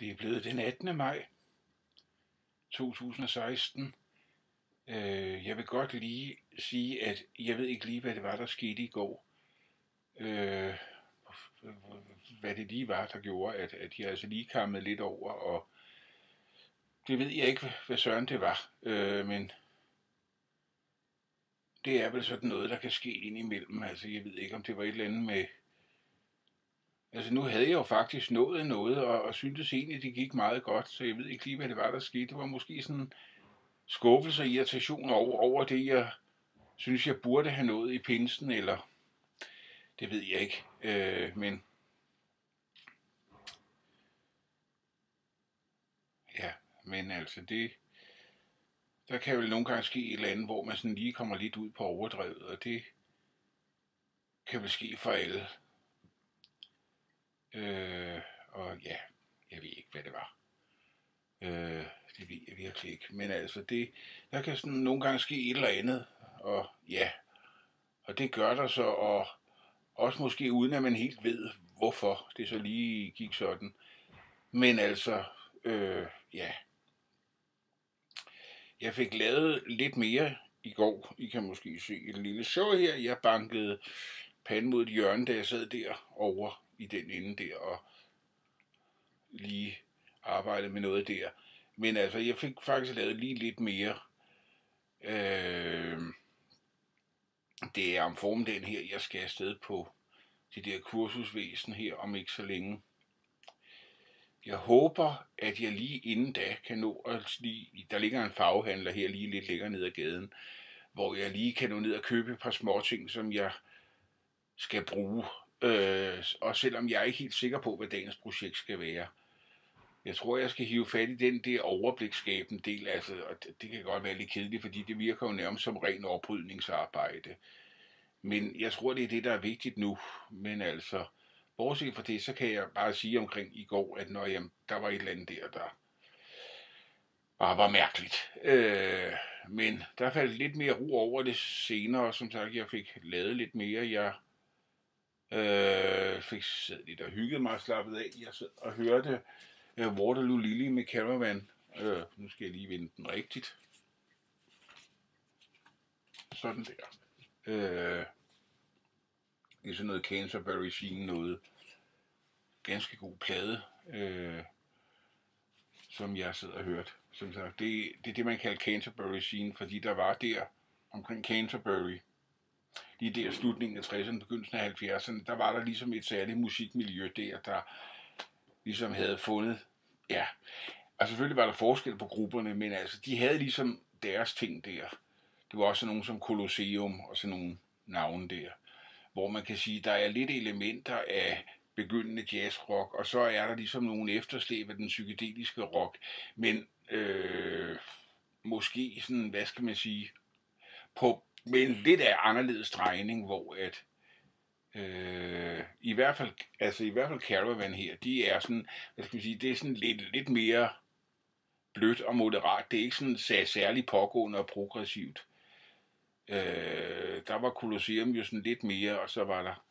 Det er blevet den 18. maj 2016. Jeg vil godt lige sige, at jeg ved ikke lige, hvad det var, der skete i går. Hvad det lige var, der gjorde, at jeg altså lige kammede lidt over, og det ved jeg ikke, hvad søren det var. Men det er vel sådan noget, der kan ske indimellem. Altså, jeg ved ikke, om det var et eller andet med... Altså, nu havde jeg jo faktisk nået noget, og syntes egentlig, det gik meget godt, så jeg ved ikke lige, hvad det var, der skete. Det var måske sådan skuffelse og irritation over det, jeg synes, jeg burde have nået i pinsen, eller det ved jeg ikke. Men ja, men altså det, der kan jo nogle gange ske et eller andet, hvor man sådan lige kommer lidt ud på overdrevet, og det kan vel ske for alle. Og ja, jeg ved ikke, hvad det var. Det ved jeg virkelig ikke. Men altså, der kan sådan nogle gange ske et eller andet, og ja, og det gør der så, og også måske uden at man helt ved, hvorfor det så lige gik sådan. Men altså, ja, jeg fik lavet lidt mere i går. I kan måske se et lille show her. Jeg bankede panden mod et hjørne, da jeg sad derovre i den ende der, og lige arbejdede med noget der. Men altså, jeg fik faktisk lavet lige lidt mere. Det er om formiddagen her, jeg skal afsted på det der kursusvæsen her om ikke så længe. Jeg håber, at jeg lige inden da kan nå at lige... Der ligger en farvehandler her lige lidt længere ned ad gaden, hvor jeg lige kan nå ned og købe et par småting, som jeg skal bruge. Og selvom jeg er ikke helt sikker på, hvad dagens projekt skal være. Jeg tror, jeg skal hive fat i den der overbliksskabende del, altså, og det kan godt være lidt kedeligt, fordi det virker jo nærmest som ren oprydningsarbejde. Men jeg tror, det er det, der er vigtigt nu. Men altså, bortset fra det, så kan jeg bare sige omkring i går, at der var et eller andet der bare var mærkeligt. Men der faldt lidt mere ro over det senere, som sagt, jeg fik lavet lidt mere. Jeg fik siddet lidt og hygget mig og slappet af. Jeg sad og hørte Waterloo Lily med Caravan. Nu skal jeg lige vende den rigtigt. Sådan der. Det er sådan noget Canterbury Scene, noget ganske god plade, som jeg sidder og hørt. Som sagt, det er det, man kalder Canterbury Scene, fordi der var der omkring Canterbury, lige der slutningen af 60'erne, begyndelsen af 70'erne, der var der ligesom et særligt musikmiljø der ligesom havde fundet, ja, og selvfølgelig var der forskel på grupperne, men altså, de havde ligesom deres ting der. Det var også nogen som Colosseum og sådan nogle navne der, hvor man kan sige, der er lidt elementer af begyndende jazzrock, og så er der ligesom nogle efterslæb af den psykedeliske rock, men måske sådan, hvad skal man sige, med en lidt af anderledes drejning, hvor at i hvert fald Caravan her, de er sådan, hvad skal man sige, det er sådan lidt mere blødt og moderat. Det er ikke sådan særligt pågående og progressivt. Der var Colosseum jo sådan lidt mere, og så var der,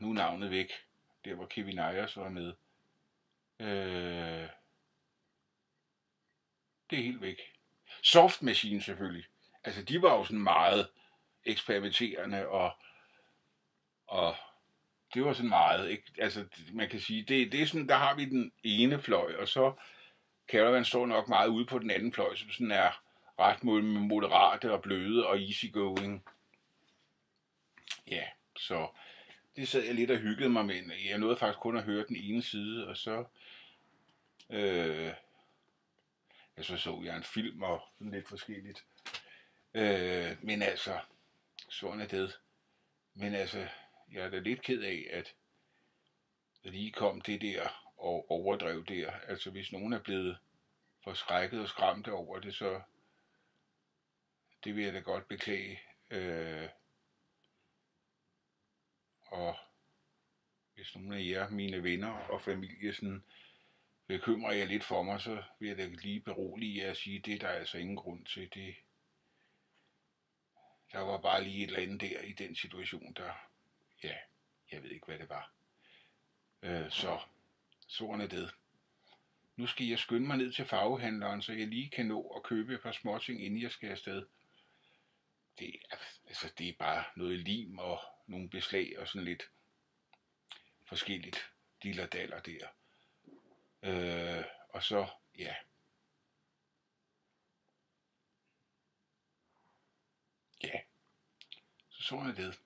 nu er navnet væk, der hvor Kevin Ayers var med. Det er helt væk. Soft Machine selvfølgelig. Altså de var jo sådan meget eksperimenterende, og det var sådan meget, ikke? Altså man kan sige, det er sådan, der har vi den ene fløj, og så Caravan står nok meget ude på den anden fløj, som sådan er ret moderate og bløde og easygoing. Ja, så det sad jeg lidt og hyggede mig med. Jeg nåede faktisk kun at høre den ene side, og så så jeg en film og sådan lidt forskelligt. Men altså, sådan er det. Men altså, jeg er da lidt ked af, at der lige kom det der og overdrev der. Altså, hvis nogen er blevet forskrækket og skræmt over det, så det vil jeg da godt beklage. Og hvis nogle af jer, mine venner og familie, sådan bekymrer jer lidt for mig, så vil jeg da lige berolige jer og sige, det er der altså ingen grund til. Der var bare lige et eller andet der i den situation, ja, jeg ved ikke, hvad det var. Så sådan er det. nu skal jeg skynde mig ned til farvehandleren, så jeg lige kan nå at købe et par småting, inden jeg skal afsted. Det er bare noget lim og nogle beslag og sådan lidt forskelligt dillerdaller der. Og så, ja. Ja, så sådan er det.